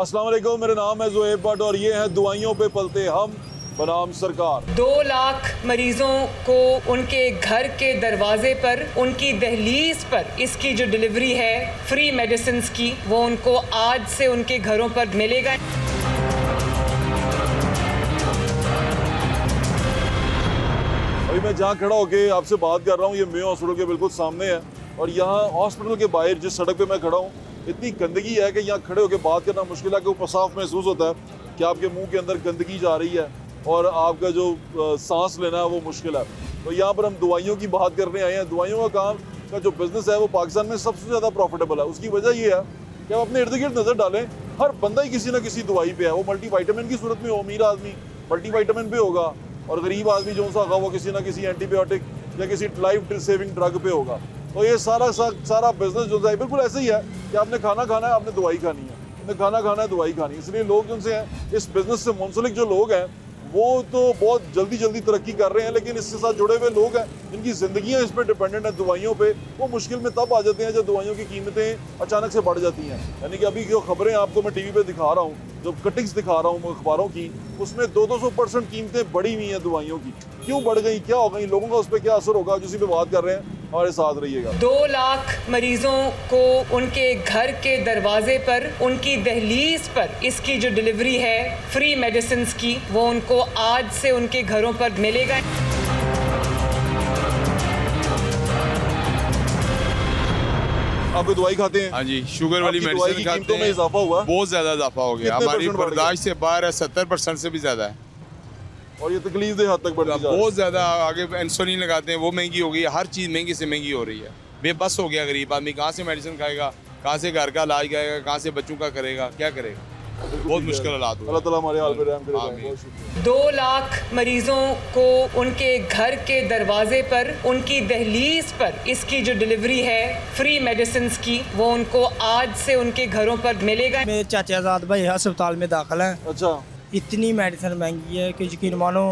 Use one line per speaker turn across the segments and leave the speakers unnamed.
अस्सलाम वालेकुम, मेरा नाम है ज़ोएब भट्ट और ये है दुआइयों पे पलते हम बनाम सरकार।
2 लाख मरीजों को उनके घर के दरवाजे पर, उनकी दहलीज पर इसकी जो डिलीवरी है फ्री मेडिसिन की, वो उनको आज से उनके घरों पर मिलेगा।
अभी मैं जहाँ खड़ा होके आपसे बात कर रहा हूँ ये मेयो हॉस्पिटल के बिल्कुल सामने है और यहाँ हॉस्पिटल के बाहर जिस सड़क पे मैं खड़ा हूँ इतनी गंदगी है कि यहाँ खड़े होकर बात करना मुश्किल है कि ऊपर साफ महसूस होता है कि आपके मुंह के अंदर गंदगी जा रही है और आपका जो सांस लेना है वो मुश्किल है। तो यहाँ पर हम दवाइयों की बात करने आए हैं। दवाइयों का काम का जो बिज़नेस है वो पाकिस्तान में सबसे ज़्यादा प्रॉफिटेबल है। उसकी वजह ये है कि आप अपने इर्द गिर्द नज़र डालें, हर बंदा ही किसी ना किसी दवाई पे है। वो मल्टीवाइटामिन की सूरत में हो, अमीर आदमी मल्टीवाइटामिन पे होगा और गरीब आदमी जो सा होगा वो किसी ना किसी एंटीबायोटिक या किसी लाइफ सेविंग ड्रग पे होगा। तो ये सारा बिजनेस जो है बिल्कुल ऐसे ही है कि आपने खाना खाना है, आपने दवाई खानी है, आपने खाना खाना है, दवाई खानी है। इसलिए लोग जिनसे हैं इस बिजनेस से मुंसलिक जो लोग हैं वो तो बहुत जल्दी तरक्की कर रहे हैं, लेकिन इसके साथ जुड़े हुए लोग हैं जिनकी ज़िंदगियाँ इस पर डिपेंडेंट है दवाइयों पे, वो मुश्किल में तब आ जाते हैं जब दवाइयों की कीमतें अचानक से बढ़ जाती हैं। यानी कि अभी जो खबरें आपको मैं टीवी पे दिखा रहा हूँ, जो कटिंग्स दिखा रहा हूँ अखबारों की, उसमें 200% कीमतें बढ़ी हुई हैं दवाइयों की। क्यों बढ़ गई, क्या हो गई, लोगों का उस पर क्या असर होगा, जिसी पे बात कर रहे हैं, हमारे साथ रहिएगा।
2 लाख मरीजों को उनके घर के दरवाजे पर, उनकी दहलीज पर इसकी जो डिलीवरी है फ्री मेडिसिन की, वो उनको आज से उनके घरों पर मिलेगा।
आप कोई दवाई खाते हैं?
हाँ जी, शुगर वाली मेडिसिन खाते हैं।
इजाफा हुआ,
बहुत ज्यादा इजाफा हो गया, हमारी बर्दाश्त से बाहर है। 70% से भी ज्यादा है
और ये तकलीफ दे हद तक बढ़ गई,
बहुत ज्यादा। आगे इंसुलिन लगाते हैं, वो महंगी हो गई है, हर चीज महंगी से महंगी हो रही है। बेबस हो गया गरीब आदमी, कहाँ से मेडिसिन खाएगा, कहाँ से घर का इलाज करेगा, कहाँ से बच्चों का करेगा, क्या करेगा। बहुत मुश्किल हालात हुए।
अल्लाह ताला हमारे हाल पे रहम करे।
2 लाख मरीजों को उनके घर के दरवाजे पर, उनकी दहलीज पर इसकी जो डिलीवरी है फ्री मेडिसिन की, वो उनको आज से उनके घरों पर मिलेगा।
मेरे चाचाजाद भाई अस्पताल में दाखिल हैं।
अच्छा,
इतनी मेडिसिन महंगी है कि यकीन मानो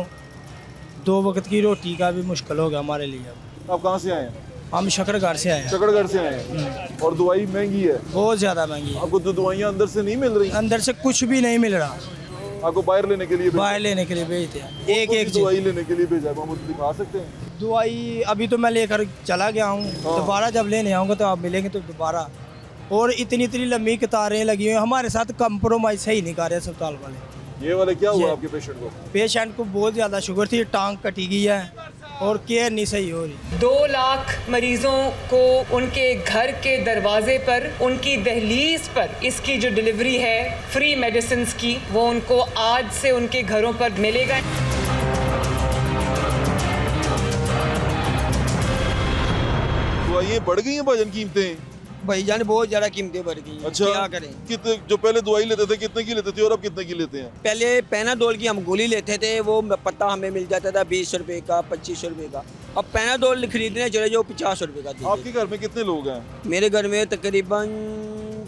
2 वक्त की रोटी का भी मुश्किल हो गया हमारे लिए।
आप कहाँ से आए हैं?
हम शकरगढ़ से आए हैं।
शकरगढ़ से आए हैं और दवाई महंगी है,
बहुत ज़्यादा महंगी है।
आपको तो दवाइयाँ अंदर से नहीं मिल रही?
अंदर से कुछ भी नहीं मिल रहा,
आपको बाहर लेने के लिए
बाहर लेने के लिए भेजते हैं। एक
दवाई लेने के लिए भेजा, आप मुझे दिखा सकते हैं?
दवाई अभी तो मैं लेकर चला गया हूँ, दोबारा जब लेने आऊँगा तो आप मिलेंगे तो दोबारा। और इतनी लंबी कतारें लगी हुई हैं, हमारे साथ कंप्रोमाइज़ सही नहीं कर रहे अस्पताल वाले।
ये वाले क्या हुआ आपके पेशेंट को?
पेशेंट को बहुत ज़्यादा शुगर थी, टांग कटी गई है और केयर नहीं सही हो रही।
2 लाख मरीजों को उनके घर के दरवाजे पर, उनकी दहलीज पर इसकी जो डिलीवरी है फ्री मेडिसिन की, वो उनको आज से उनके घरों पर मिलेगा।
दवाइयाँ बढ़ गई हैं भाईजान, कीमतें?
भाईजान बहुत ज्यादा कीमतें बढ़ गई हैं।
अच्छा,
क्या करें।
कितने जो पहले दवाई लेते थे कितने की लेते थे और अब कितने की लेते हैं?
पहले पैनाडोल की हम गोली लेते थे, वो पत्ता हमें मिल जाता था 20 रुपए का, 25 रुपए का। अब पैनाडोल खरीदने चले जो 50 रुपए का।
आपके घर में कितने लोग हैं?
मेरे घर में तकरीबन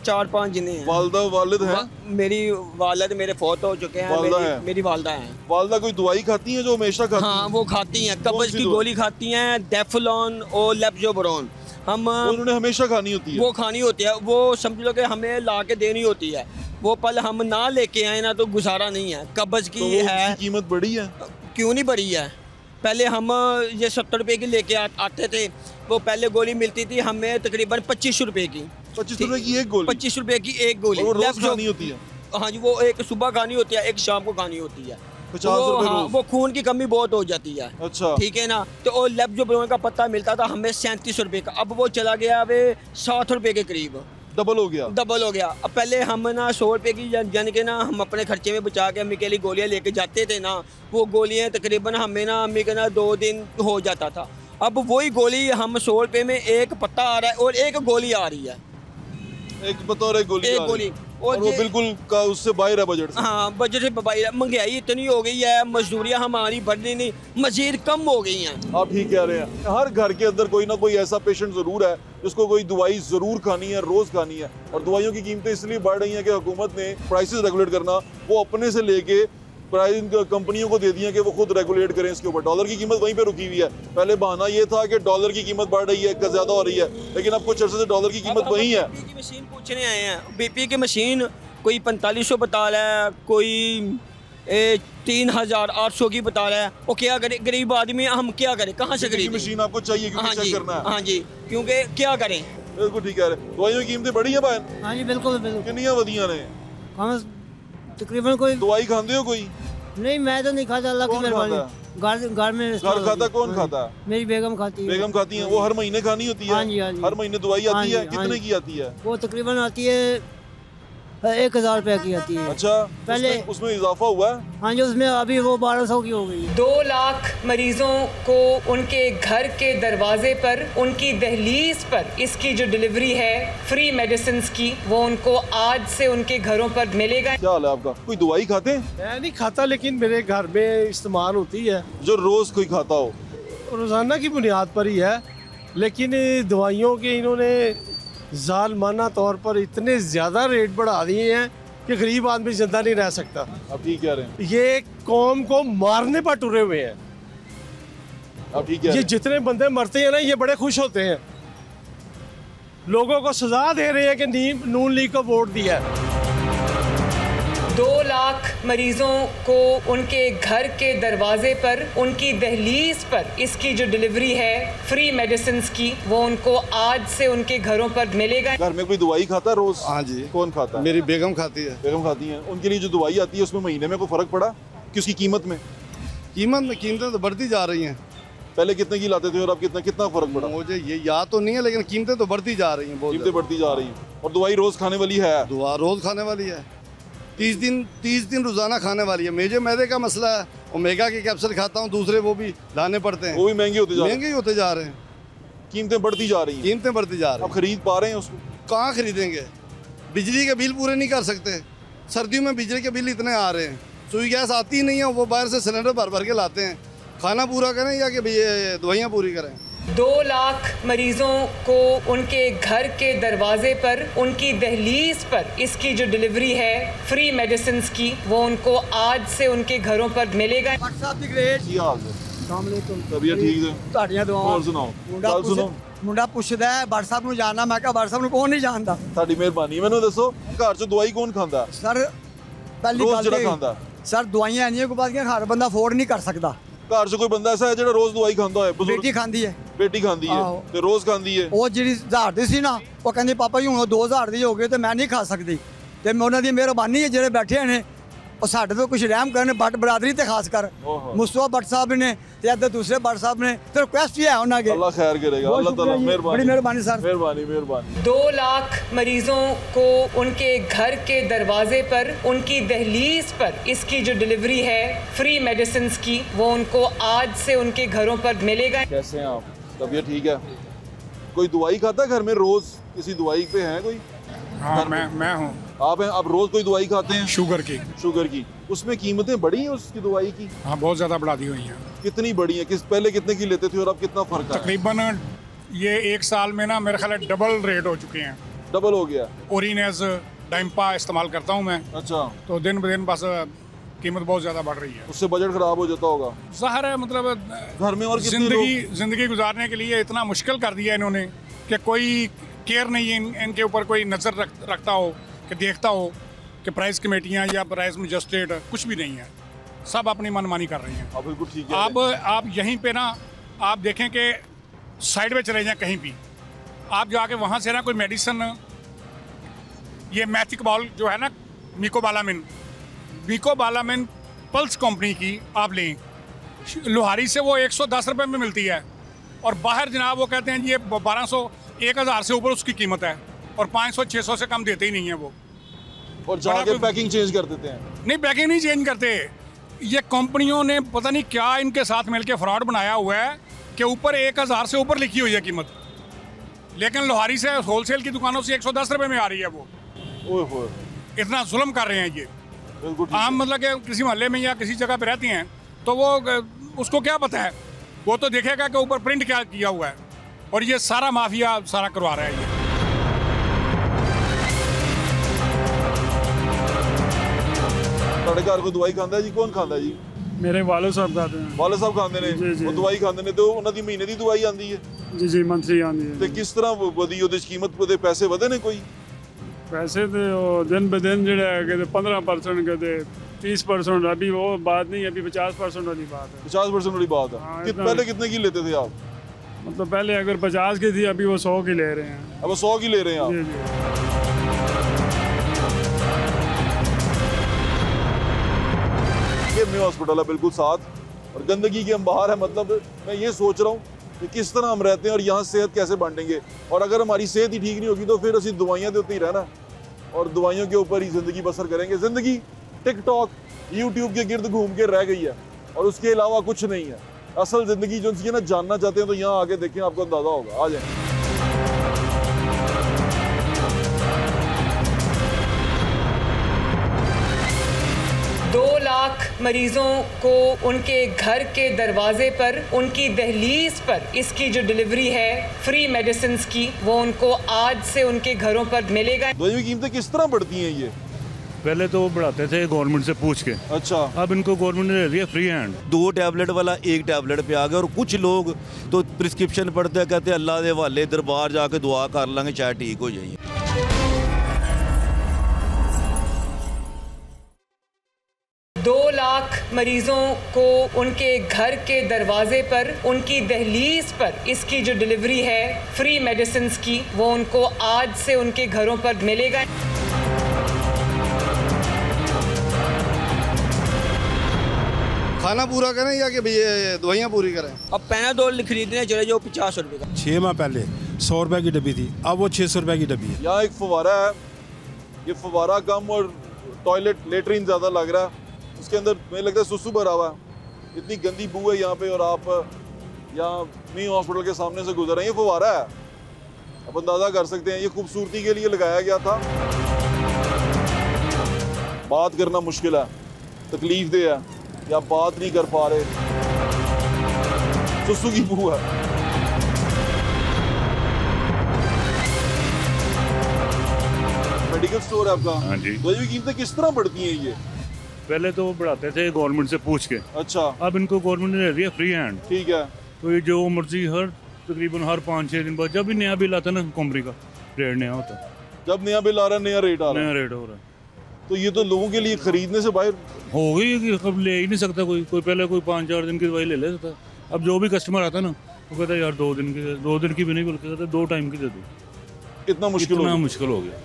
4-5 जने हैं।
वालदा वालिद हैं?
मेरी वालिद मेरे फौत हो चुके हैं। मेरी वालदा हैं।
वालदा कोई दवाई खाती हैं जो हमेशा खाती हैं?
हाँ, वो खाती हैं, कब्ज की गोली खाती हैं, डेफलॉन और लेप्टोबरोन। हम
उन्होंने हमेशा खानी होती है?
वो खानी होती है, वो समझ लो कि हमें ला के देनी होती है। वो पल हम ना लेके आए ना तो गुजारा नहीं है। कब्ज की
तो
है।
कीमत बढ़ी है?
क्यों नहीं बढ़ी है? पहले हम ये 70 रुपए की लेके आते थे, वो पहले गोली मिलती थी हमें तकरीबन 25 रुपए की।
25 रुपए की एक गोली?
25 रुपए की एक गोली।
और रोज खानी होती है?
हाँ जी, वो एक सुबह खानी होती है, एक शाम को खानी होती है।
50 रुपए रोज?
वो खून की कमी बहुत हो जाती है।
अच्छा,
ठीक है ना। तो वो लेप्टोबरोन का पत्ता मिलता था हमें 37 रुपए का, अब वो चला गया वे 60 रुपए के करीब।
डबल हो गया?
डबल हो गया। अब पहले हम ना 100 रुपए की यानी कि ना हम अपने खर्चे में बचा के अम्मी के लिए गोलियाँ लेके जाते थे ना, वो गोलियाँ तकरीबन हमें ना अम्मी के ना 2 दिन हो जाता था। अब वही गोली हम 100 रुपए में एक पत्ता आ रहा है और एक गोली आ रही है।
एक बतौर एक गोली और वो बिल्कुल का उससे बाहर है बजट से।
हाँ, बजट से बाहर है। महंगाई इतनी हो गई है, मजदूरियाँ हमारी बढ़नी नहीं, मजीद कम हो गई हैं।
आप ठीक कह रहे हैं। हर घर के अंदर कोई ना कोई ऐसा पेशेंट जरूर है जिसको कोई दवाई जरूर खानी है, रोज खानी है। और दवाइयों की कीमतें इसलिए बढ़ रही हैं कि हुकूमत ने प्राइसेस रेगुलेट करना वो अपने से लेके प्राइस कंपनियों को दे दिया कि वो खुद रेगुलेट करें इसके ऊपर। डॉलर की कीमत वहीं पे रुकी हुई है। पहले बहाना ये था कि डॉलर की कीमत बढ़ रही है, ज़्यादा हो रही है, लेकिन अब कुछ अर्से से डॉलर की कीमत वही है।
बीपी की मशीन पूछने आए हैं, बीपी की मशीन कोई 4500 बता रहा है, कोई 3800 की बता रहा है। वो क्या करे गरीब आदमी, हम क्या करें, कहाँ से खरीदें?
मशीन आपको चाहिए क्योंकि चेक करना है।
हाँ जी, क्योंकि क्या करें।
बिल्कुल ठीक है। दवाइयों की कीमतें बढ़ी हैं भाई?
हाँ जी बिल्कुल बिल्कुल।
कितनियां वधियां ने?
हम तकरीबन कोई
दवाई खाते हो कोई?
नहीं, मैं तो नहीं खाता, अल्लाह की
कौन
मेहरबानी। घर में
घर खाता कौन खाता?
मेरी बेगम खाती है।
बेगम खाती है। वो हर महीने खानी होती है?
हाँ जी, हाँ जी।
हर महीने दवाई
हाँ
आती
जी,
है?
हाँ
कितने
जी।
की आती है?
वो तकरीबन आती है 1000 रुपए की आती है।
अच्छा,
पहले
उसमें इजाफा हुआ है?
हाँ जी, उसमें अभी वो 1200 की हो गई है।
2 लाख मरीजों को उनके घर के दरवाजे पर, उनकी दहलीज पर इसकी जो डिलीवरी है फ्री मेडिसिन की, वो उनको आज से उनके घरों पर मिलेगा।
क्या हाल है आपका? कोई दवाई खाते हैं?
मैं नहीं खाता, लेकिन मेरे घर में इस्तेमाल होती है।
जो रोज कोई खाता हो?
रोज़ाना की बुनियाद पर ही है, लेकिन दवाइयों के इन्होंने जालमाना तौर पर इतने ज़्यादा रेट बढ़ा दिए हैं कि गरीब आदमी जिंदा नहीं रह सकता।
आप ठीक कह रहे हैं।
ये कौम को मारने पर टुरे हुए हैं।
आप ठीक कह रहे
ये
हैं।
जितने बंदे मरते हैं ना, ये बड़े खुश होते हैं। लोगों को सजा दे रहे हैं कि नून लीग को वोट दिया है।
2 लाख मरीजों को उनके घर के दरवाजे पर, उनकी दहलीज पर इसकी जो डिलीवरी है फ्री मेडिसिन की, वो उनको आज से उनके घरों पर मिलेगा।
घर में कोई दवाई खाता है रोज?
हाँ जी।
कौन खाता है?
मेरी बेगम खाती है।
बेगम खाती हैं। उनके लिए जो दवाई आती है उसमें महीने में कोई फर्क पड़ा कि उसकी कीमत में?
कीमतें तो बढ़ती जा रही हैं।
पहले कितने की लाते थे और अब कितना फर्क पड़ा?
मुझे ये याद तो नहीं है, लेकिन कीमतें तो बढ़ती जा रही हैं। बहुत
कीमतें बढ़ती जा रही हैं। और दवाई रोज खाने वाली है?
दुआ रोज खाने वाली है। 30 दिन रोजाना खाने वाली है। मुझे मैदे का मसला है, ओमेगा के कैप्सूल खाता हूँ, दूसरे वो भी लाने पड़ते हैं।
वो भी महंगे होते जा रहे हैं।
महंगे होते जा रहे हैं।
कीमतें बढ़ती जा रही हैं।
कीमतें बढ़ती जा रही
आप
हैं।
खरीद पा रहे हैं उसको?
कहाँ खरीदेंगे? बिजली के बिल पूरे नहीं कर सकते। सर्दियों में बिजली के बिल इतने आ रहे हैं, सुई गैस आती ही नहीं है, वो बाहर से सिलेंडर भर भर के लाते हैं। खाना पूरा करें या कि दवाइयाँ पूरी करें?
2 लाख मरीजों को उनके घर के दरवाजे पर, उनकी दहलीज पर इसकी जो डिलीवरी है फ्री मेडिसिन की, वो उनको आज से उनके घरों पर मिलेगा।
ਕੀ ਹਾਲ ਹੈ? ਤਬੀਅਤ ਠੀਕ ਹੈ?
ਤੁਹਾਡੀਆਂ ਦੁਆਵਾਂ।
ਹੋਰ ਸੁਣਾਓ। ਗੱਲ ਸੁਣੋ।
ਮੁੰਡਾ ਪੁੱਛਦਾ ਹੈ ਬਟ ਸਾਹਿਬ ਨੂੰ ਜਾਣਦਾ, ਮੈਂ ਕਿਹਾ ਬਟ ਸਾਹਿਬ ਨੂੰ ਕੌਣ ਨਹੀਂ ਜਾਣਦਾ।
ਤੁਹਾਡੀ ਮਿਹਰਬਾਨੀ। ਮੈਨੂੰ ਦੱਸੋ ਘਰ 'ਚ ਦਵਾਈ ਕੌਣ ਖਾਂਦਾ?
ਸਰ ਪਹਿਲੀ
ਰੋਜ਼
ਗੱਲ
ਜਿਹੜਾ
ਇਹ
ਖਾਂਦਾ?
ਸਰ ਦਵਾਈਆਂ ਇੰਨੀਆਂ ਕੋ ਬਾਅਦ ਹਰ ਬੰਦਾ ਅਫੋਰਡ ਨਹੀਂ ਕਰ ਸਕਦਾ।
ਘਰ 'ਚ ਕੋਈ ਬੰਦਾ ਐਸਾ ਹੈ ਜਿਹੜਾ ਰੋਜ਼ ਦਵਾਈ ਖਾਂਦਾ ਹੋਏ? ਬਜ਼ੁਰਗ?
ਬੇਟੀ ਖਾਂਦੀ ਹੈ।
ਬੇਟੀ ਖਾਂਦੀ ਹੈ
ਆਹੋ।
ਤੇ ਰੋਜ਼ ਖਾਂਦੀ ਹੈ?
ਉਹ ਜਿਹੜੀ 1000 ਦੀ ਸੀ ਨਾ, ਉਹ ਕਹਿੰਦੀ ਪਾਪਾ ਜੀ ਹੁਣ 2000 ਦੀ ਹੋ ਗਈ ਤੇ ਮੈਂ ਨਹੀਂ ਖਾ ਸਕਦੀ। ਤੇ ਮੈਂ ਉਹਨਾਂ ਦੀ ਮਿਹਰਬਾਨੀ ਹੈ ਜਿਹੜੇ ਬੈਠੇ ਨੇ, ਉਹ ਸਾਡੇ ਤੋਂ ਕੁਝ ਰਹਿਮ ਕਰਨ, ਬੱਟ ਬਰਾਦਰੀ ਤੇ ਖਾਸ ਕਰ ਮੁਸਤਫਾ ਬੱਟ ਸਾਹਿਬ ਨੇ ਤੇ ਇੱਧਰ ਦੂਸਰੇ ਬੱਟ ਸਾਹਿਬ ਨੇ, ਤੇ ਰਿਕੁਐਸਟ ਹੀ ਹੈ ਉਹਨਾਂ ਅੱਗੇ।
अल्लाह खैर करेगा। अल्लाह ताला मेहरबानी।
बड़ी मेहरबानी सर।
मेहरबानी।
2 लाख मरीजों को उनके घर के दरवाजे पर, उनकी दहलीज पर इसकी जो डिलीवरी है फ्री मेडिसिन की, वो उनको आज से उनके घरों पर मिलेगा।
कैसे हैं आप? तबीयत ठीक है? कोई दवाई खाता है घर में रोज? किसी दवाई पे हैं कोई?
हाँ, मैं हूँ।
आप हैं? आप रोज कोई दवाई खाते हैं?
शुगर की।
शुगर की। उसमें कीमतें बढ़ी हैं उसकी दवाई की?
हाँ, बहुत ज़्यादा बढ़ा दी हुई हैं।
कितनी बढ़ी है? पहले कितने की लेते थे और अब कितना फर्क है?
तकरीबन ये 1 साल में ना मेरे ख्याल है डबल रेट हो चुके हैं।
डबल हो गया?
ओरिनेज डाइम्पा इस्तेमाल करता हूँ मैं।
अच्छा।
तो दिन ब दिन बस कीमत बहुत ज़्यादा बढ़ रही है।
उससे बजट खराब हो जाता होगा?
ज़ाहिर है, मतलब
घर में और कितने
जिंदगी गुजारने के लिए इतना मुश्किल कर दिया इन्होंने कि कोई केयर नहीं है इनके ऊपर, कोई नज़र रखता हो कि देखता हो कि प्राइस कमेटियाँ या प्राइस एडजस्टेड कुछ भी नहीं है, सब अपनी मनमानी कर रही हैं।
आप बिल्कुल ठीक है।
अब आप यहीं पे ना आप देखें कि साइड में चले जाएं कहीं भी, आप जाके वहाँ से ना कोई मेडिसिन, ये मैथिकबॉल जो है ना, मिकोबालामिन पल्स कंपनी की आप लें, लोहारी से वो 110 रुपये में मिलती है, और बाहर जनाब वो कहते हैं ये 1200 1000 से ऊपर उसकी कीमत है, और 500-600 से कम देते ही नहीं है वो।
और जाके पैकिंग चेंज कर देते हैं?
नहीं, पैकिंग नहीं चेंज करते। ये कंपनियों ने पता नहीं क्या इनके साथ मिलके फ्रॉड बनाया हुआ है कि ऊपर 1000 से ऊपर लिखी हुई है कीमत, लेकिन लोहारी से होलसेल की दुकानों से 110 रुपये में आ रही है वो।
ओह,
इतना जुल्म कर रहे हैं ये। आम मतलब कि किसी मोहल्ले में या किसी जगह पे रहती हैं तो वो उसको क्या पता है, वो तो देखेगा कि ऊपर प्रिंट क्या किया हुआ है, और ये सारा माफिया सारा करवा रहा है ये।
ਤੁਹਾਡੇ ਘਰ ਕੋਈ ਦਵਾਈ ਖਾਂਦਾ ਜੀ? ਕੌਣ ਖਾਂਦਾ ਜੀ?
ਮੇਰੇ ਵਾਲਿਦ ਸਾਹਿਬ ਖਾਂਦੇ ਨੇ।
ਵਾਲਿਦ ਸਾਹਿਬ ਖਾਂਦੇ ਨੇ? ਉਹ ਦਵਾਈ ਖਾਂਦੇ ਨੇ ਤੇ ਉਹਨਾਂ ਦੀ ਮਹੀਨੇ ਦੀ ਦਵਾਈ ਆਂਦੀ ਹੈ?
ਜੀ ਮੰਥਲੀ ਆਂਦੀ ਹੈ।
ਤੇ ਕਿਸ ਤਰ੍ਹਾਂ ਵਧੀ ਉਹਦੇ ਕੀਮਤ, ਉਹਦੇ ਪੈਸੇ ਵਧੇ ਨੇ ਕੋਈ?
पैसे तो दिन ब दिन जो है कहते 15% कहते 30%, अभी वो बात नहीं, अभी 50% वाली बात है।
50% वाली बात है। पहले कितने की लेते थे आप?
मतलब पहले अगर 50 की थी, अभी वो 100 की ले रहे हैं।
अब 100 की ले रहे हैं आप?
जी जी।
ये मेयो हॉस्पिटल है बिल्कुल साथ, और गंदगी के अंबार है। मतलब मैं ये सोच रहा हूँ कि किस तरह हम रहते हैं और यहाँ सेहत कैसे बांटेंगे। और अगर हमारी सेहत ही ठीक नहीं होगी तो फिर असं दवाइयाँ देते ही रहना और दवाइयों के ऊपर ही ज़िंदगी बसर करेंगे। ज़िंदगी टिकटॉक यूट्यूब के गिर्द घूम के रह गई है और उसके अलावा कुछ नहीं है। असल ज़िंदगी जो ना जानना चाहते हैं तो यहाँ आके देखें, आपको अंदाज़ा होगा। आ जाए।
2 लाख मरीजों को उनके घर के दरवाजे पर, उनकी दहलीज पर इसकी जो डिलीवरी है फ्री मेडिसिन की, वो उनको आज से उनके घरों पर मिलेगा।
दवाइयों की कीमतें किस तरह बढ़ती हैं ये?
पहले तो वो बढ़ाते थे गवर्नमेंट से पूछ के।
अच्छा।
अब इनको गवर्नमेंट ने दे दिया फ्री हैंड।
2 टैबलेट वाला 1 टैबलेट पे आ गया। और कुछ लोग तो प्रिस्क्रिप्शन पढ़ते हैं, कहते हैं अल्लाह दे हवाले दरबार जाके दुआ कर लेंगे शायद ठीक हो जाइए।
2 लाख मरीजों को उनके घर के दरवाजे पर, उनकी दहलीज पर इसकी जो डिलीवरी है फ्री मेडिसिन की, वो उनको आज से उनके घरों पर मिलेगा।
खाना पूरा करें या कि भैया दवाइयाँ पूरी करें?
अब पैनाडोल खरीदने चले जाओ 50 रुपये का।
6 माह पहले 100 रुपए की डब्बी थी, अब वो 600 रुपए की डब्बी है।
यहाँ एक फव्वारा है, ये फव्वारा कम और टॉयलेट लेटरिन ज़्यादा लग रहा है। उसके अंदर मुझे लगता है सुसु भरा हुआ है। इतनी गंदी बू है यहाँ पे और आप यहाँ मेयो हॉस्पिटल के सामने से गुजर रहे हैं। ये फव्वारा है, आप अंदाज़ा कर सकते हैं। ये खूबसूरती के लिए लगाया गया था। बात करना मुश्किल है, तकलीफ दे है कि आप बात नहीं कर पा रहे। सुसु की बू है। मेडिकल स्टोर है आपका?
हाँ जी।
दवाइयों की कीमतें किस तरह बढ़ती हैं ये?
पहले तो वो बढ़ाते थे गवर्नमेंट से पूछ के।
अच्छा।
अब इनको गवर्नमेंट ने दे दिया फ्री हैंड।
ठीक है।
तो ये जो मर्जी तकरीबन हर 5-6 दिन बाद जब भी नया बिल आता है ना, कंपनी का रेट नया होता है।
जब नया बिल आ रहा है, नया रेट आ रहा है।
नया रेट हो रहा है।
तो ये तो लोगों के लिए खरीदने से बाहर
हो गई कि अब ले ही नहीं सकता कोई। पहले कोई 5-4 दिन की दवाई ले लेता था। अब जो भी कस्टमर आता है ना, वो कहता है यार 2 दिन की भी नहीं, बल्कि कहता है 2 टाइम की दे दो।
इतना मुश्किल हो गया।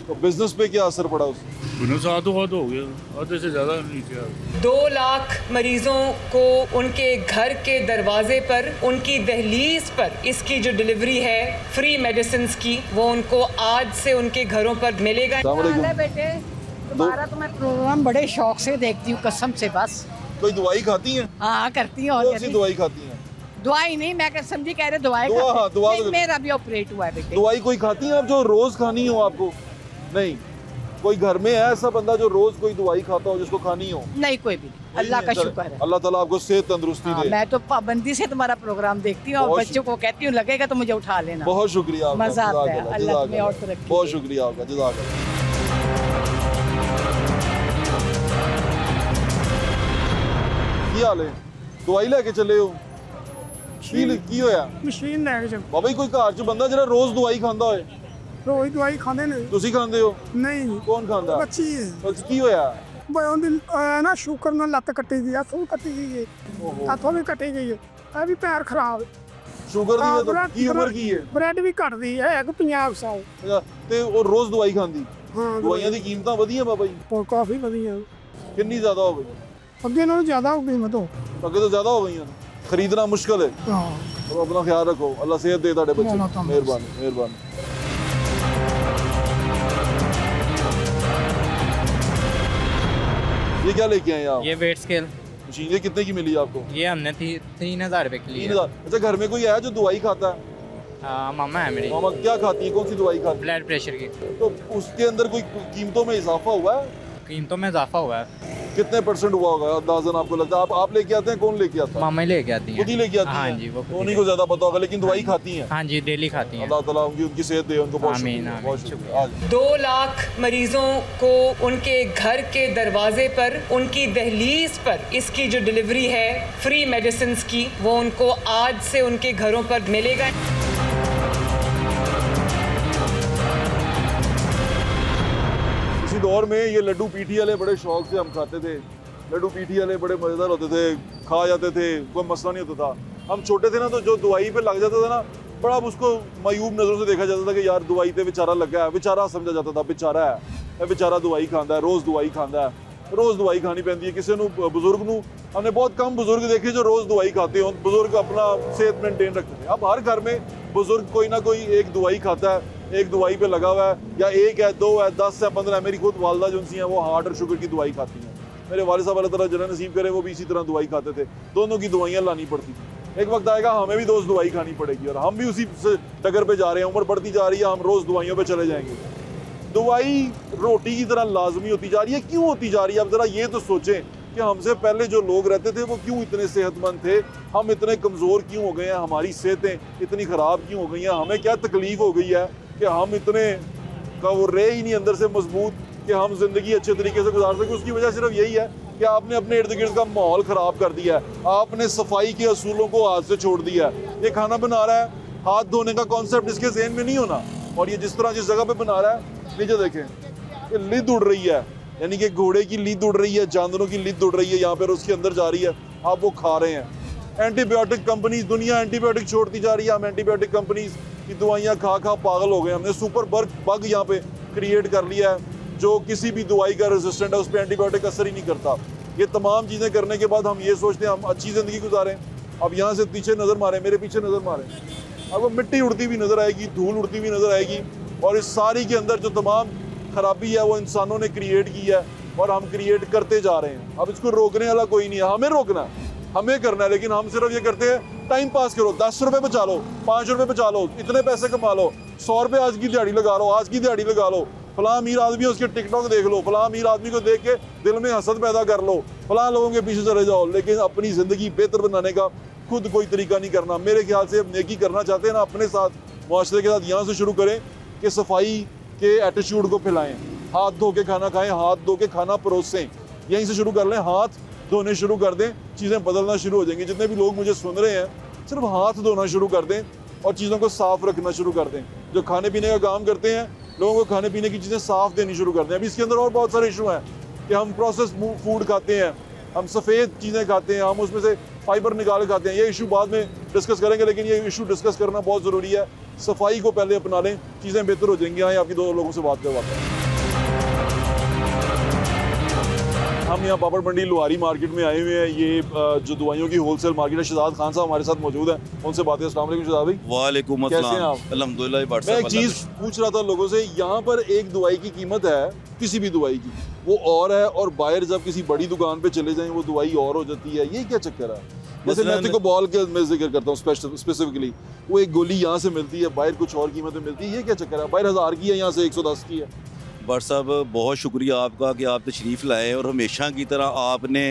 तो बिजनेस पे क्या असर पड़ा उससे?
बिजनेस आधो हो गया, आधे से ज़्यादा नीचे आ गया।
2 लाख मरीजों को उनके घर के दरवाजे पर, उनकी दहलीज पर इसकी जो डिलीवरी है फ्री मेडिसिन की, वो उनको आज से उनके घरों पर मिलेगा।
बेटे तुम्हारा तो मैं प्रोग्राम बड़े शौक से देखती हूँ, कसम से। बस
कोई दवाई खाती हैं?
हाँ करती हूँ।
कौन सी दवाई खाती हैं?
दवाई नहीं, मैं समझी कह रहे दवाई मेरा भी ऑपरेट हुआ है बेटे।
दवाई कोई खाती हैं आप जो रोज खानी हो आपको? नहीं। कोई घर में है ऐसा बंदा जो रोज कोई दवाई खाता हो जिसको खानी हो?
नहीं, कोई भी नहीं। अल्लाह का शुक्र है।
अल्लाह ताला आपको सेहत तंदुरुस्ती दे।
मैं तो पाबंदी से तुम्हारा प्रोग्राम देखती हूँ और बच्चों को कहती हूँ लगेगा तो मुझे उठा लेना।
बहुत शुक्रिया,
मजा आता है। अल्लाह तुम्हें और तरक्की दे।
बहुत शुक्रिया आपका, जज़ाकल्लाह। ਕੀ ਹਾਲ ਹੈ? ਦਵਾਈ ਲੈ ਕੇ ਚੱਲੇ ਹੋ? ਕੀ ਹੋਇਆ?
ਮਸ਼ੀਨ ਲੈ ਕੇ ਚੱਲ।
ਬਾਬਾ ਜੀ ਕੋਈ ਘਰ 'ਚ ਬੰਦਾ ਜਿਹੜਾ ਰੋਜ਼ ਦਵਾਈ ਖਾਂਦਾ ਹੋਏ?
ਰੋਜ਼ ਦਵਾਈ ਖਾਂਦੇ ਨੇ।
ਤੁਸੀਂ ਖਾਂਦੇ ਹੋ?
ਨਹੀਂ ਜੀ।
ਕੌਣ ਖਾਂਦਾ?
ਬੱਚੀ ਹੈ।
ਬੱਚੀ ਕੀ ਹੋਇਆ?
ਬਈ ਉਹਦੀ ਨਾ ਸ਼ੂਗਰ ਨਾਲ ਲੱਤ ਕੱਟੀ ਗਈ ਆ, ਸੂ ਕੱਟੀ ਗਈ ਹੈ, ਹੱਥੋਂ ਵੀ ਕੱਟੀ ਗਈ ਹੈ, ਇਹ ਵੀ ਪੈਰ ਖਰਾਬ।
ਸ਼ੂਗਰ ਦੀ ਕੀ ਉਮਰ ਕੀ ਹੈ?
ਬ੍ਰੈਡ ਵੀ ਘਟਦੀ ਹੈ, 50 ਸਾਲ।
ਤੇ ਉਹ ਰੋਜ਼ ਦਵਾਈ ਖਾਂਦੀ? ਦਵਾਈਆਂ ਦੀ ਕੀਮਤਾਂ ਵਧੀਆ ਬਾਬਾ ਜੀ?
ਕਾਫੀ ਵਧੀਆ।
ਕਿੰਨੀ ਜ਼ਿਆਦਾ ਹੋ ਗਈ?
ਅੱਗੇ ਨਾਲੋਂ ਜ਼ਿਆਦਾ ਹੋ ਗਈ ਮਤੋਂ।
ਅੱਗੇ ਤੋਂ ਜ਼ਿਆਦਾ ਹੋ ਗਈਆਂ? ਖਰੀਦਣਾ ਮੁਸ਼ਕਲ ਹੈ।
ਹਾਂ।
और अपना ख्याल रखो, अल्लाह सेहत दे ਤੁਹਾਡੇ ਬੱਚੇ। मेहरबानी मेहरबानी। ये क्या लेके आए आप?
ये वेट स्केल
मशीन। ये कितने की मिली आपको?
ये हमने 3000 रुपए की ली।
3000। अच्छा, घर में कोई है जो दवाई खाता है?
मामा है मेरी।
मामा क्या खाती है? कौन सी दवाई खाती है?
ब्लड प्रेशर की।
तो उसके अंदर कोई कीमतों में इजाफा हुआ है?
कीमतों में इजाफा हुआ है।
कितने % हुआ होगा अंदाजन आपको लगता है? आप लेके आते हैं? कौन लेके आता है?
मामा ही लेके आती हैं।
खुद ही लेके आती हैं?
हाँ जी, वो
उन्हीं को ज्यादा पता होगा, लेकिन दवाई खाती हैं?
हाँ जी, डेली खाती हैं।
अल्लाह ताला उनकी सेहत दे, उनको बहुत शुक्रिया।
2 लाख मरीजों को उनके घर के दरवाजे पर, उनकी दहलीज पर इसकी जो डिलीवरी है फ्री मेडिसिन की, वो उनको आज से उनके घरों पर मिलेगा।
किसी दौर में ये लड्डू पीठी वाले बड़े शौक से हम खाते थे। लड्डू पीठी वाले बड़े मज़ेदार होते थे, खा जाते थे, कोई मसला नहीं होता था। हम छोटे थे ना, तो जो दवाई पे लग जाता था ना, बड़ा उसको मायूब नज़रों से देखा जाता था कि यार दवाई पे बेचारा लगा है, बेचारा समझा जाता था, बेचारा है, बेचारा दवाई खाता है, रोज़ दवाई खाता है, रोज़ दवाई खानी पैंती है। किसी बुजुर्ग नू हमने बहुत कम बुजुर्ग देखे जो रोज़ दवाई खाते हो, बुजुर्ग अपना सेहत मेंटेन रखते थे। अब हर घर में बुजुर्ग कोई ना कोई एक दवाई खाता है, एक दवाई पे लगा हुआ है, या एक है, 2 है, 10 है, 15 है। मेरी खुद वालदा जो हैं वो हार्ट और शुगर की दवाई खाती हैं। मेरे वालिद साहब अल्लाह ताला जन्नत नसीब करे, वो भी इसी तरह दवाई खाते थे। दोनों की दवाइयाँ लानी पड़ती थी। एक वक्त आएगा हमें भी रोज़ दवाई खानी पड़ेगी, और हम भी उसी डगर पे जा रहे हैं। उम्र बढ़ती जा रही है, हम रोज़ दवाइयों पे चले जाएंगे। दवाई रोटी की तरह लाजमी होती जा रही है। क्यों होती जा रही है? अब ज़रा ये तो सोचें कि हमसे पहले जो लोग रहते थे वो क्यों इतने सेहतमंद थे, हम इतने कमज़ोर क्यों हो गए हैं, हमारी सेहतें इतनी ख़राब क्यों हो गई हैं, हमें क्या तकलीफ़ हो गई है कि हम इतने का वो रहे ही नहीं अंदर से मजबूत कि हम ज़िंदगी अच्छे तरीके से गुजार सकें। उसकी वजह सिर्फ यही है कि आपने अपने इर्द गिर्द का माहौल ख़राब कर दिया है, आपने सफाई के असूलों को हाथ से छोड़ दिया है। ये खाना बना रहा है, हाथ धोने का कॉन्सेप्ट इसके ज़हन में नहीं होना, और ये जिस तरह जिस जगह पे बना रहा है, नीचे देखें, ये लिद उड़ रही है, यानी कि घोड़े की लिद उड़ रही है, जानवरों की लिद उड़ रही है यहाँ पर, उसके अंदर जा रही है, आप वो खा रहे हैं। एंटीबायोटिक कंपनीज, दुनिया एंटीबायोटिक छोड़ती जा रही है, हम एंटीबायोटिक कंपनीज की दवाइयाँ खा खा पागल हो गए। हमने सुपर बग यहाँ पे क्रिएट कर लिया है, जो किसी भी दवाई का रेजिस्टेंट है, उस पर एंटीबायोटिक असर ही नहीं करता। ये तमाम चीज़ें करने के बाद हम ये सोचते हैं हम अच्छी ज़िंदगी गुजारें। अब यहाँ से पीछे नज़र मारें, मेरे पीछे नज़र मारें, अब वो मिट्टी उड़ती हुई नज़र आएगी, धूल उड़ती हुई नज़र आएगी, और इस सारी के अंदर जो तमाम खराबी है वो इंसानों ने क्रिएट की है, और हम क्रिएट करते जा रहे हैं। अब इसको रोकने वाला कोई नहीं है, हमें रोकना है, हमें करना है। लेकिन हम सिर्फ ये करते हैं टाइम पास करो, 10 रुपये बचा लो, 5 रुपये बचा लो, इतने पैसे कमा लो, 100 रुपये आज की दिहाड़ी लगा लो, आज की दिहाड़ी लगा लो, फलां अमीर आदमी है उसके टिकटॉक देख लो, फलां अमीर आदमी को देख के दिल में हसद पैदा कर लो, फलां लोगों के पीछे चले जाओ। लेकिन अपनी ज़िंदगी बेहतर बनाने का खुद कोई तरीका नहीं करना। मेरे ख्याल से अब नेकी करना चाहते हैं ना अपने साथ, मुआशरे के साथ, यहाँ से शुरू करें कि सफाई के एटीट्यूड को फैलाएं, हाथ धो के खाना खाएं, हाथ धो के खाना परोसें, यहीं से शुरू कर लें, हाथ धोने शुरू कर दें, चीज़ें बदलना शुरू हो जाएंगी। जितने भी लोग मुझे सुन रहे हैं, सिर्फ हाथ धोना शुरू कर दें और चीज़ों को साफ़ रखना शुरू कर दें। जो खाने पीने का काम करते हैं, लोगों को खाने पीने की चीज़ें साफ़ देनी शुरू कर दें। अभी इसके अंदर और बहुत सारे इशू हैं कि हम प्रोसेस फूड खाते हैं, हम सफ़ेद चीज़ें खाते हैं, हम उसमें से फाइबर निकाल खाते हैं। ये इशू बाद में डिस्कस करेंगे, लेकिन ये इशू डिस्कस करना बहुत ज़रूरी है। सफाई को पहले अपना लें, चीज़ें बेहतर हो जाएंगी। यहाँ आपकी 2 लोगों से बात करवाते हैं। हम यहाँ पापड़ मंडी लुहारी मार्केट में आए हुए हैं। ये जो दवाइयों की होलसेल मार्केट है, शहजाद खान साहब हमारे साथ मौजूद हैं, उनसे बात है। अस्सलाम वालेकुम शहजाद भाई।
वालेकुम अस्सलाम।
कैसे हैं आप?
अल्हम्दुलिल्लाह।
मैं एक चीज़ पूछ रहा था लोगों से, यहाँ पर एक दवाई की कीमत है, किसी भी दवाई की वो और है, और बाहर जब किसी बड़ी दुकान पे चले जाएं वो दवाई और हो जाती है, ये क्या चक्कर है? जैसे मैं को बॉल के मैं जिक्र करता हूँ स्पेसिफिकली, वो एक गोली यहाँ से मिलती है, बाहर कुछ और कीमत में मिलती है, ये क्या चक्कर है? बाहर 1000 की है, यहाँ से 110 की है।
भट्ट साहब बहुत शुक्रिया आपका कि आप तशरीफ़ लाए, और हमेशा की तरह आपने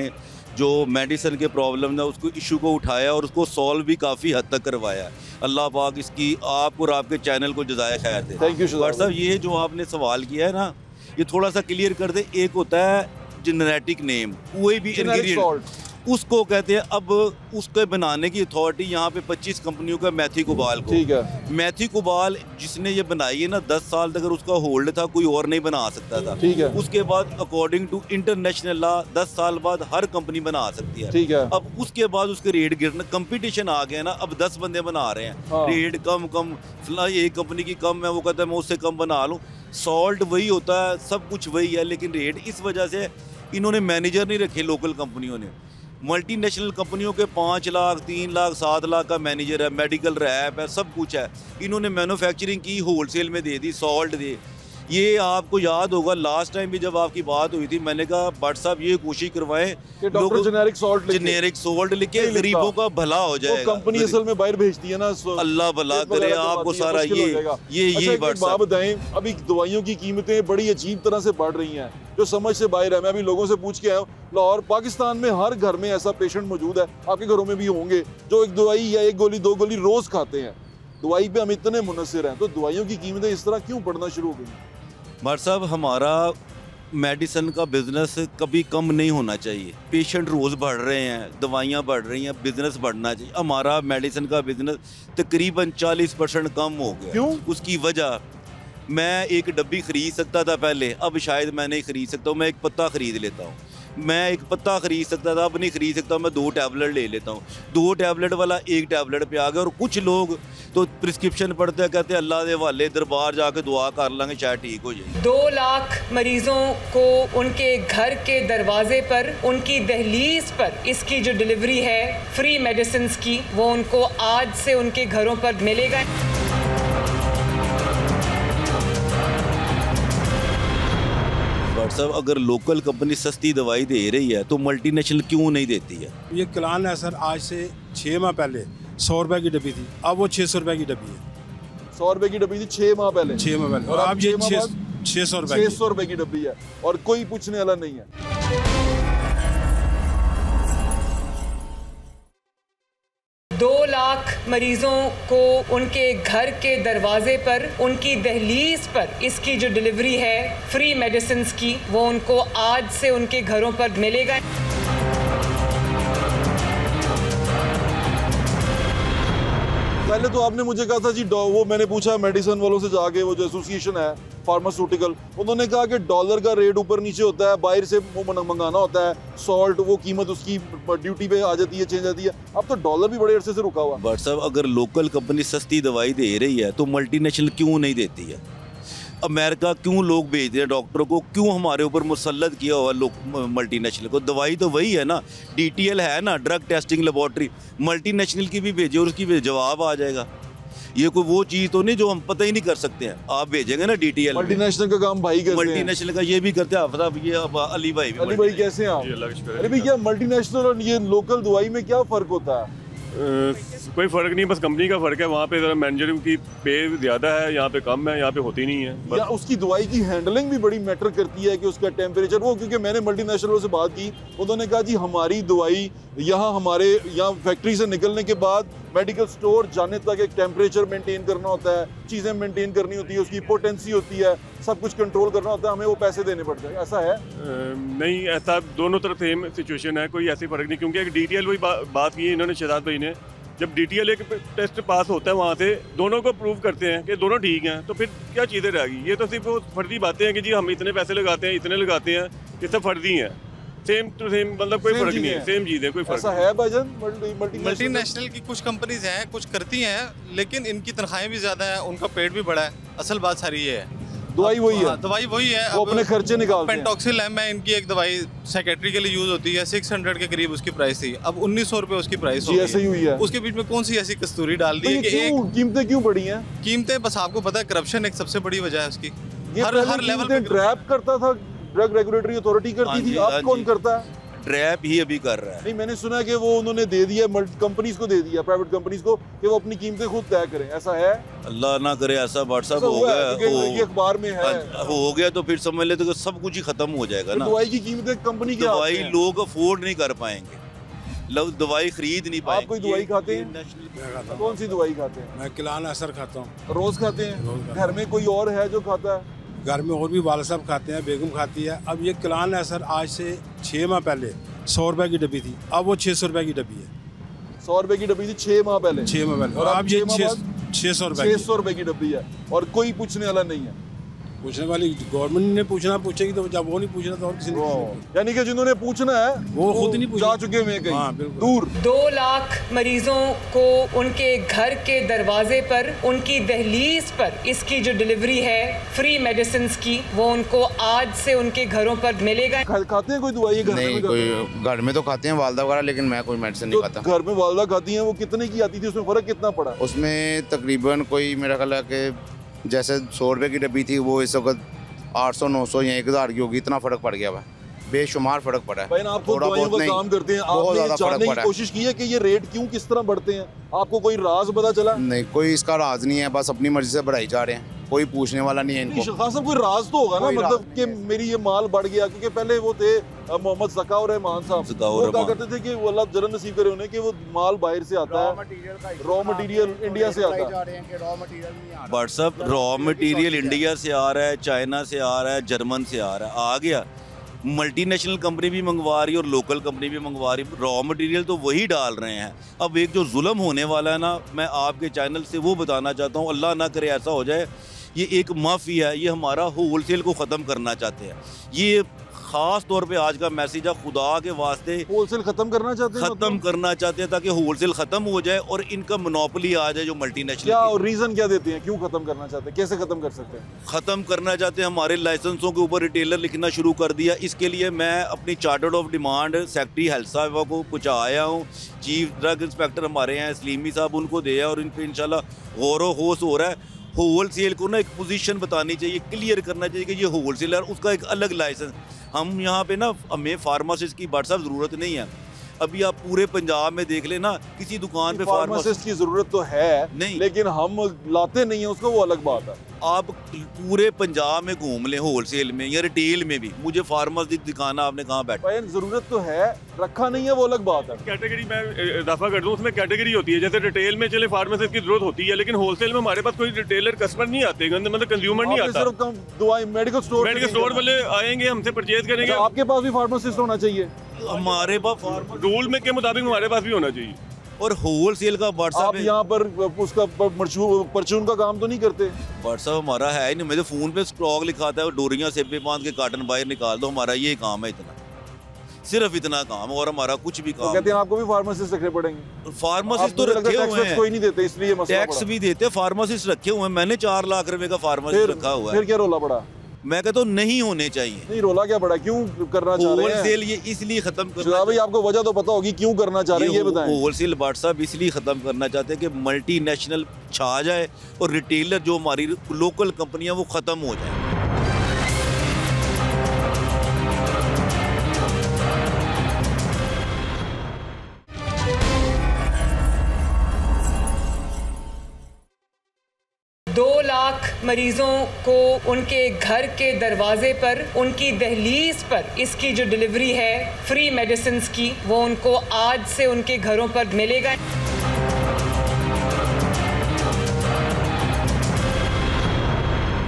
जो मेडिसिन के प्रॉब्लम है उसको इशू को उठाया और उसको सॉल्व भी काफ़ी हद तक करवाया। अल्लाह पाक इसकी आपको और आपके चैनल को जज़ाए खैर दे।
थैंक यू
भट्ट साहब, ये जो आपने सवाल किया है ना, ये थोड़ा सा क्लियर कर दे। एक होता है जेनेटिक नेम, कोई भी इंग्रेडिएंट उसको कहते हैं। अब उसके बनाने की अथॉरिटी यहाँ पे 25 कंपनियों का मैथीकोबाल को,
ठीक है।
मैथीकोबाल जिसने ये बनाई है ना, 10 साल तक उसका होल्ड था, कोई और नहीं बना सकता था,
ठीक है।
उसके बाद अकॉर्डिंग टू इंटरनेशनल लॉ 10 साल बाद हर कंपनी बना सकती है,
ठीक है।
अब उसके बाद उसके रेट गिरना, कंपटीशन आ गया ना, अब 10 बंदे बना रहे हैं,
हाँ।
रेट कम एक कंपनी की कम है, वो कहता है मैं उससे कम बना लूँ। सॉल्ट वही होता है, सब कुछ वही है, लेकिन रेट इस वजह से इन्होंने मैनेजर नहीं रखे लोकल कंपनियों ने। मल्टीनेशनल कंपनियों के 5 लाख 3 लाख 7 लाख का मैनेजर है, मेडिकल रैप है, सब कुछ है। इन्होंने मैन्युफैक्चरिंग की, होलसेल में दे दी, सॉल्ट दे। ये आपको याद होगा लास्ट टाइम भी जब आपकी बात हुई थी, मैंने कहा भट्ट साहब ये कोशिश करवाएं
कि डॉक्टर जेनेरिक सॉल्ट
लिखे, गरीबों का भला हो जाएगा।
कंपनी असल में बाहर भेजती है ना,
अल्लाह भला करे आपको सारा। ये
बात बताएं, अभी दवाइयों की कीमतें बड़ी अजीब तरह से बढ़ रही हैं, जो समझ से बाहर है। मैं अभी लोगों से पूछ के आया हूँ, लाहौर पाकिस्तान में हर घर में ऐसा पेशेंट मौजूद है, आपके घरों में भी होंगे, जो एक दवाई या 1 गोली 2 गोली रोज खाते हैं। दवाई पे हम इतने मुनस्सिर हैं, तो दवाइयों की कीमतें इस तरह क्यों बढ़ना शुरू हो गई?
भट्ट साहब, हमारा मेडिसिन का बिजनेस कभी कम नहीं होना चाहिए। पेशेंट रोज़ बढ़ रहे हैं, दवाइयाँ बढ़ रही हैं, बिजनेस बढ़ना चाहिए। हमारा मेडिसिन का बिजनेस तकरीबन 40% कम हो गया।
क्यों?
उसकी वजह मैं एक डब्बी ख़रीद सकता था पहले, अब शायद मैं नहीं ख़रीद सकता हूँ। मैं एक पत्ता ख़रीद लेता हूँ, मैं एक पत्ता ख़रीद सकता था, अब नहीं ख़रीद सकता। मैं 2 टैबलेट ले लेता हूँ, 2 टैबलेट वाला 1 टैबलेट पे आ गया। और कुछ लोग तो प्रिस्क्रिप्शन पढ़ते हैं, कहते हैं अल्लाह के हवाले दरबार जाके दुआ कर लेंगे शायद ठीक हो जाए।
2 लाख मरीजों को उनके घर के दरवाजे पर, उनकी दहलीज पर इसकी जो डिलीवरी है फ्री मेडिसिन की, वो उनको आज से उनके घरों पर मिलेगा।
साहब अगर लोकल कंपनी सस्ती दवाई दे रही है तो मल्टीनेशनल क्यों नहीं देती है?
ये क्लान है सर, आज से 6 माह पहले 100 रुपए की डब्बी थी, अब वो 600 रुपए की डब्बी है।
100 रुपए की डब्बी थी 6 माह पहले,
6 माह पहले,
और अब
ये
600 रुपए की डब्बी है और कोई पूछने वाला नहीं है।
2 लाख मरीजों को उनके घर के दरवाजे पर, उनकी दहलीज पर इसकी जो डिलीवरी है फ्री मेडिसिन की, वो उनको आज से उनके घरों पर मिलेगा।
पहले तो आपने मुझे कहा था जी, वो मैंने पूछा मेडिसिन वालों से जाके, वो जो एसोसिएशन है फार्मास्यूटिकल, उन्होंने कहा कि डॉलर का रेट ऊपर नीचे होता है, बाहर से वो मंगाना होता है, सॉल्ट वो कीमत उसकी ड्यूटी पे आ जाती है, चेंज आती है। अब तो डॉलर भी बड़े अरसे से रुका हुआ।
बट साहब अगर लोकल कंपनी सस्ती दवाई दे रही है तो मल्टीनेशनल क्यों नहीं देती है? अमेरिका क्यों लोग भेजते हैं डॉक्टरों को, क्यों हमारे ऊपर मुसल्लत किया हुआ लोग मल्टीनेशनल को? दवाई तो वही है ना, DTL है ना, ड्रग टेस्टिंग लेबॉर्ट्री, मल्टीनेशनल की भी भेजे और उसकी जवाब आ जाएगा। ये कोई वो चीज़ तो नहीं जो हम पता ही नहीं कर सकते हैं। आप भेजेंगे ना DTL,
मल्टीनेशनल का काम भाई करते हैं,
मल्टीनेशनल का ये भी करते हैं। आप ये अली भाई
कैसे हैं आप? अरे भैया मल्टीनेशनल और ये लोकल दवाई में क्या फ़र्क होता है?
कोई फ़र्क नहीं, बस कंपनी का फ़र्क है। वहाँ पे ज़रा मैनेजर की पे ज़्यादा है, यहाँ पे कम है, यहाँ पे होती नहीं है।
या उसकी दवाई की हैंडलिंग भी बड़ी मैटर करती है कि उसका टेम्परेचर वो, क्योंकि मैंने मल्टीनेशनल से बात की, उन्होंने कहा जी हमारी दवाई हमारे यहाँ फैक्ट्री से निकलने के बाद मेडिकल स्टोर जाने तक एक टेम्परेचर मेंटेन करना होता है, चीज़ें मेंटेन करनी होती है, उसकी पोटेंसी होती है, सब कुछ कंट्रोल करना होता है, हमें वो पैसे देने पड़ते हैं। ऐसा है?
नहीं, ऐसा दोनों तरफ सेम सिचुएशन है, कोई ऐसी फ़र्क नहीं। क्योंकि एक DTL वही बात की इन्होंने शहजाद भाई ने, जब DTL एक टेस्ट पास होता है वहाँ से दोनों को प्रूव करते हैं कि दोनों ठीक हैं, तो फिर क्या चीज़ें रहेगी? ये तो सिर्फ वो फर्जी बातें हैं कि जी हम इतने पैसे लगाते हैं, इतने लगाते हैं, ये सब फर्जी हैं। सेम टू सेम, मतलब कोई फर्क नहीं है, सेम चीज़ है, कोई फर्क
ऐसा है भाईजान?
मल्टीनेशनल की कुछ कंपनीज हैं, कुछ करती हैं, लेकिन इनकी तनख्वाहें भी ज़्यादा है, उनका पेट भी बड़ा है। असल बात सारी ये है,
दवाई वही है,
दवाई वही है,
वो अपने खर्चे निकालते हैं।
पेंटॉक्सिल एम है इनकी एक दवाई, साइकेट्री के लिए यूज होती है, 600 के करीब उसकी प्राइस थी, अब 1900 रुपए उसकी प्राइस हो गई।
ऐसे ही हुई है।
उसके बीच में कौन सी ऐसी कस्तूरी डाल दी है कि एक
कीमतें क्यों बढ़ी हैं?
कीमतें बस आपको पता है, करप्शन एक सबसे बड़ी वजह है उसकी।
हर लेवल पे ट्रैप करता था, ड्रग रेगुलेटरी अथॉरिटी करती थी, अब कौन करता है?
ट्रैप ही अभी कर रहा है।
नहीं, मैंने सुना कि वो उन्होंने दे दिया कंपनीज को, दे दिया प्राइवेट कंपनीज को कि वो अपनी कीमतें खुद तय करें। ऐसा है?
अल्लाह ना करे ऐसा व्हाट्सएप हो गया,
अखबार में है,
हो गया तो फिर समझ लेते सब कुछ ही खत्म हो जाएगा ना।
दवाई की कीमतें कंपनी की,
दवाई लोग अफोर्ड नहीं कर पाएंगे, लोग दवाई खरीद नहीं पाएंगे।
आप कोई दवाई खाते हैं? कौन सी दवाई खाते हैं?
मैं किलान असर खाता हूँ।
रोज खाते हैं? घर में कोई और है जो खाता है?
घर में और भी वाला साहब खाते हैं, बेगम खाती है। अब ये किलान असर आज से 6 माह पहले 100 रुपए की डब्बी थी, अब वो 600 रुपए की डब्बी है।
100 रुपए की डब्बी थी 6 माह पहले,
6 माह पहले,
और अब ये
600
रुपए की डब्बी है और कोई पूछने वाला नहीं है।
पूछने वाली गवर्नमेंट ने पूछेगी, तो जब वो नहीं पूछना तो और किसी ने
यानी कि जिन्होंने पूछना है
वो खुद नहीं पूछ,
जा चुके हैं कहीं।
हाँ,
दूर।
2 लाख मरीजों को उनके घर के दरवाजे पर, उनकी दहलीज पर इसकी जो डिलीवरी है फ्री मेडिसिन की, वो उनको आज से उनके घरों पर मिलेगा।
खाते हैं कोई दवाई घर
नहीं? कोई घर में तो खाते हैं वालदा वगैरह, लेकिन मैं कोई मेडिसिन नहीं खाता।
घर में वालदा खाती हैं, वो कितने की आती थी, उसमें फर्क कितना पड़ा?
उसमें तकरीबन कोई मेरा ख्याल है कि जैसे 100 रुपए की डब्बी थी, वो इस वक्त 800 900 या 1000 की होगी, इतना फर्क पड़ गया। बेशुमार फर्क पड़ा है।
आप तो दवाइयों का काम करते हैं, आपने जानने की कोशिश की है कि ये रेट क्यों किस तरह बढ़ते हैं? आपको कोई राज पता चला?
नहीं, कोई इसका राज नहीं है, बस अपनी मर्जी से बढ़ाई जा रहे हैं, कोई पूछने वाला नहीं है इनको।
खास कोई राज तो होगा ना, मतलब कि मेरी ये माल बढ़ गया, क्योंकि पहले वो थे मोहम्मद ज़काउर रहमान साहब, वो कहा करते थे कि वो अल्लाह जन्नत नसीब करे उन्हें कि वो माल बाहर से आता है, रॉ मटेरियल इंडिया से आता है।
व्हाट्सअप रॉ मटेरियल इंडिया से आ रहा है, चाइना से आ रहा है, जर्मन से आ रहा है, आ गया। मल्टीनेशनल कंपनी भी मंगवा रही है और लोकल कंपनी भी मंगवा रही है, रॉ मटेरियल तो वही डाल रहे हैं। अब एक जो जुल्म होने वाला है ना, मैं आपके चैनल से वो बताना चाहता हूँ, अल्लाह ना करे ऐसा हो जाए, ये एक माफिया है, ये हमारा होलसेल को ख़त्म करना चाहते हैं। ये ख़ास तौर पे आज का मैसेज है, खुदा के वास्ते
होलसेल ख़त्म करना चाहते हैं,
ख़त्म करना चाहते हैं ताकि होलसेल ख़त्म हो जाए और इनका मोनोपोली आ जाए जो मल्टीनेशनल।
क्या और रीज़न क्या देते हैं, क्यों ख़त्म करना चाहते हैं, कैसे ख़त्म कर सकते हैं?
ख़त्म करना चाहते हैं, हमारे लाइसेंसों के ऊपर रिटेलर लिखना शुरू कर दिया। इसके लिए मैं अपनी chartered of demand secretary health साहब को पहुँचा आया हूँ। चीफ ड्रग इंस्पेक्टर हमारे हैं सलीमी साहब, उनको दिया और इन पर इंशाल्लाह गौर व होश हो रहा है। होलसेल को ना एक पोजीशन बतानी चाहिए, क्लियर करना चाहिए कि ये होलसेलर, उसका एक अलग लाइसेंस। हम यहाँ पे ना, हमें फार्मासिस्ट की बट साहब ज़रूरत नहीं है। अभी आप पूरे पंजाब में देख लेना, किसी दुकान पे
फार्मासिस्ट की ज़रूरत तो है नहीं, लेकिन हम लाते नहीं है उसको, वो अलग बात है।
आप पूरे पंजाब में घूम लें होलसेल में या रिटेल में भी, मुझे फार्मासिस्ट दिखाना आपने कहाँ बैठा।
ज़रूरत तो है, रखा नहीं है, वो अलग बात है।
कैटेगरी में इजाफा कर दूँ, उसमें कैटेगरी होती है। जैसे रिटेल में चले फार्मासिस्ट की जरूरत होती है, लेकिन होलसेल में हमारे पास कोई रिटेलर कस्टमर नहीं आते, मतलब कंज्यूमर नहीं आता।
दवाई मेडिकल स्टोर
वाले आएंगे, हमसे परचेज करेंगे।
आपके पास भी फार्मासिस्ट होना चाहिए,
हमारे पास
रूल में के मुताबिक हमारे पास भी होना चाहिए।
और होलसेल का व्हाट्सएप,
आप यहाँ पर उसका परचून का काम तो नहीं करते?
व्हाट्सएप हमारा है नहीं, मेरे फ़ोन पे स्टॉक लिखाता है, डोरियाँ से पे बांध के कार्टन बाहर निकाल दो, हमारा ये काम है, इतना सिर्फ इतना काम, और हमारा कुछ भी काम।
तो कहते हैं आपको भी फार्मासिस्ट रखने पड़ेंगे।
फार्मासिस्ट तो रखे हुए हैं,
कोई नहीं देते, इसलिए
टैक्स भी देते, फार्मासिस्ट रखे हुए हैं। मैंने 4 लाख रुपए का फार्मासिस्ट रखा हुआ है।
फिर क्या रोला पड़ा?
मैं कहता हूँ नहीं होने चाहिए।
नहीं, रोला क्या पड़ा, क्यों करना चाह रहे हैं?
होलसेल ये इसलिए खत्म करना,
भाई आपको वजह तो पता होगी क्यों करना चाह रहे हैं, ये बताएं।
होलसेल व्हाट्सएप इसलिए खत्म करना चाहते हैं कि मल्टीनेशनल छा जाए और रिटेलर जो हमारी लोकल कंपनियां वो खत्म हो जाए।
दो लाख मरीजों को उनके घर के दरवाजे पर, उनकी दहलीज पर इसकी जो डिलीवरी है फ्री मेडिसिन की, वो उनको आज से उनके घरों पर मिलेगा।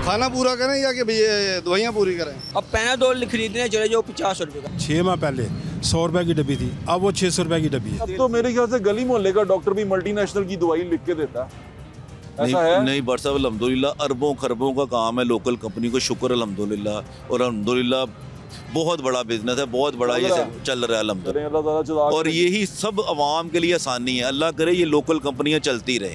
खाना पूरा करें या कि भैया दवाइयाँ पूरी करें?
अब पैनाडोल खरीदने चले जो 50 रुपये का,
6 माह पहले 100 रुपये की डब्बी थी, अब वो 600 रुपये की डब्बी है।
अब तो मेरे ख्याल से गली मोहल्ले का डॉक्टर भी मल्टीनेशनल की दवाई लिख के देता है, ऐसा है?
नहीं बट साहब, अल्हम्दुलिल्लाह अरबों खरबों का काम है लोकल कंपनी को, शुक्र अल्हम्दुलिल्लाह। और अल्हम्दुलिल्लाह बहुत बड़ा बिजनेस है, बहुत बड़ा ये सब चल रहा है अल्हम्दुलिल्लाह। और यही सब आवाम के लिए आसानी है, अल्लाह करे ये लोकल कंपनियां चलती रहे।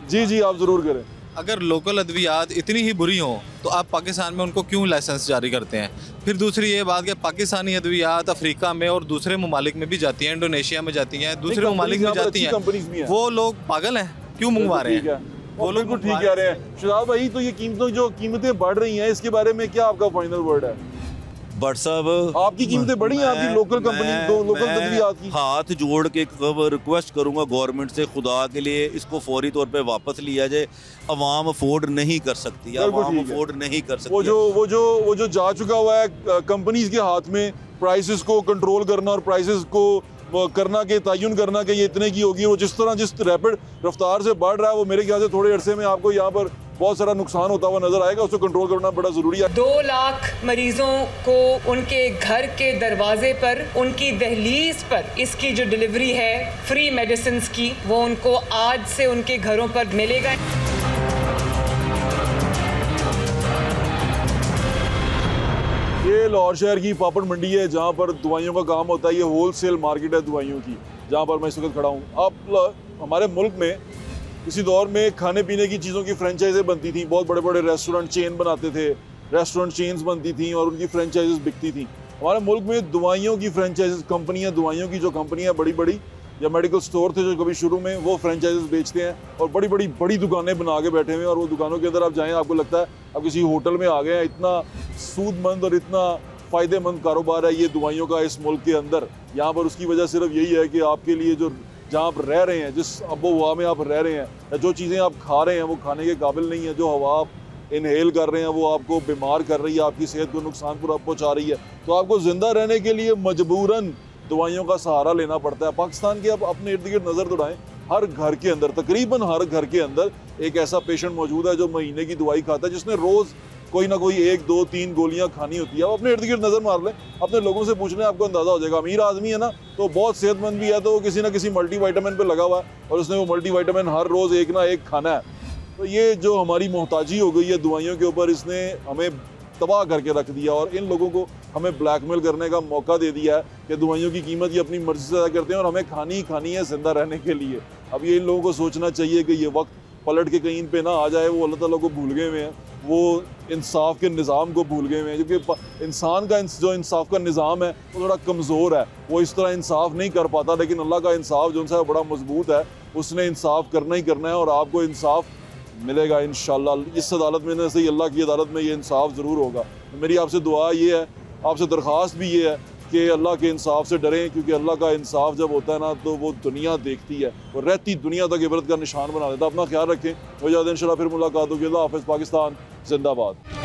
जी जी, आप ज़रूर करें।
अगर लोकल अद्वियात इतनी ही बुरी हों तो आप पाकिस्तान में उनको क्यों लाइसेंस जारी करते हैं? फिर दूसरी ये बात कि पाकिस्तानी अद्वियात अफ्रीका में और दूसरे ममालिक में भी जाती हैं, इंडोनेशिया में जाती हैं, दूसरे ममालिक में जाती हैं, वो लोग पागल हैं, क्यों मंगवा रहे हैं?
वो लोग बिल्कुल ठीक कह रहे हैं शहजाद भाई। तो ये कीमतें बढ़ रही हैं, इसके बारे में क्या आपका फाइनल वर्ड है?
बट साहब,
आपकी कीमतें बढ़ी हैं, आपकी लोकल कंपनी, लोकल तदवीरात की।
हाथ जोड़ के रिक्वेस्ट करूंगा गवर्नमेंट से, खुदा के लिए इसको फौरी तौर पे वापस लिया जाए। अवाम अफोर्ड नहीं कर सकती, अवाम अफोर्ड नहीं कर सकती।
वो जो जा चुका हुआ है कंपनीज के हाथ में, प्राइसेस को कंट्रोल करना और प्राइसेस को करना के तयन करना कि ये इतने की होगी, वो जिस रैपिड रफ्तार से बढ़ रहा है, वो मेरे ख्याल से थोड़े अरसे में आपको यहाँ पर बहुत सारा नुकसान होता हुआ नजर आएगा। उसको कंट्रोल करना बड़ा जरूरी है।
2 लाख मरीजों को उनके घर के दरवाजे पर, उनकी दहलीज पर इसकी जो डिलीवरी है फ्री मेडिसिन की, वो उनको आज से उनके घरों पर मिलेगा।
ये लाहौर शहर की पापड़ मंडी है जहाँ पर दवाइयों का काम होता है। ये होलसेल मार्केट है दवाइयों की, जहाँ पर मैं इस वक्त खड़ा हूँ। अब हमारे मुल्क में किसी दौर में खाने पीने की चीज़ों की फ्रेंचाइजें बनती थी, बहुत बड़े बड़े रेस्टोरेंट चेन बनाते थे, रेस्टोरेंट चेन्स बनती थी और उनकी फ्रेंचाइजेस बिकती थी। हमारे मुल्क में दवाइयों की फ्रेंचाइजेस, कंपनियाँ, दवाइयों की जो कंपनियाँ बड़ी बड़ी या मेडिकल स्टोर थे जो कभी शुरू में, वो फ्रेंचाइजेस बेचते हैं और बड़ी दुकानें बना के बैठे हुए हैं। और वो दुकानों के अंदर आप जाएँ, आपको लगता है आप किसी होटल में आ गए हैं। इतना सूदमंद और इतना फ़ायदेमंद कारोबार है ये दवाइयों का इस मुल्क के अंदर। यहाँ पर उसकी वजह सिर्फ यही है कि आपके लिए जो जहाँ आप रह रहे हैं, जिस आबो हवा में आप रह रहे हैं, या जो चीज़ें आप खा रहे हैं वो खाने के काबिल नहीं है। जो हवा आप इनहेल कर रहे हैं वो आपको बीमार कर रही है, आपकी सेहत को नुकसान पूरा पहुँचा रही है। तो आपको ज़िंदा रहने के लिए मजबूरन दवाइयों का सहारा लेना पड़ता है। पाकिस्तान के आप अपने इर्द गिर्द नज़र दौड़ाएं, हर घर के अंदर, तकरीबन हर घर के अंदर एक ऐसा पेशेंट मौजूद है जो महीने की दवाई खाता है, जिसने रोज़ कोई ना कोई 1, 2, 3 गोलियां खानी होती है। आप अपने इर्द गिर्द नज़र मार लें, अपने लोगों से पूछ लें, आपको अंदाज़ा हो जाएगा। अमीर आदमी है ना, तो बहुत सेहतमंद भी है, तो वो किसी ना किसी मल्टीविटामिन पे लगा हुआ है और उसने वो मल्टीविटामिन हर रोज़ एक ना एक खाना है। तो ये जो हमारी मोहताजी हो गई है दवाइयों के ऊपर, इसने हमें तबाह करके रख दिया और इन लोगों को हमें ब्लैकमेल करने का मौका दे दिया है कि दवाइयों की कीमत ये अपनी मर्जी से अदा करते हैं और हमें खानी ही खानी है ज़िंदा रहने के लिए। अब ये इन लोगों को सोचना चाहिए कि ये वक्त पलट के कहीं पे ना आ जाए, वो अल्लाह ताला को भूल गए हुए हैं, वो इंसाफ के निज़ाम को भूल गए हुए हैं, क्योंकि इंसान का जो इंसाफ का निज़ाम है वो थोड़ा कमज़ोर है, वो इस तरह इंसाफ नहीं कर पाता। लेकिन अल्लाह का इंसाफ जो है बड़ा मजबूत है, उसने इंसाफ करना ही करना है और आपको इंसाफ मिलेगा इंशाअल्लाह। इस अदालत में से अल्लाह की अदालत में ये इंसाफ ज़रूर होगा। मेरी आपसे दुआ ये है, आपसे दरख्वास्त भी ये है कि अल्लाह के इंसाफ से डरें, क्योंकि अल्लाह का इंसाफ जब होता है ना तो वो दुनिया देखती है और रहती दुनिया तक इबरत का निशान बना देता है। अपना ख्याल रखें, हो जाते हैं इंशाल्लाह फिर मुलाकात होगी। अल्लाह हाफ़िज़। पाकिस्तान जिंदाबाद।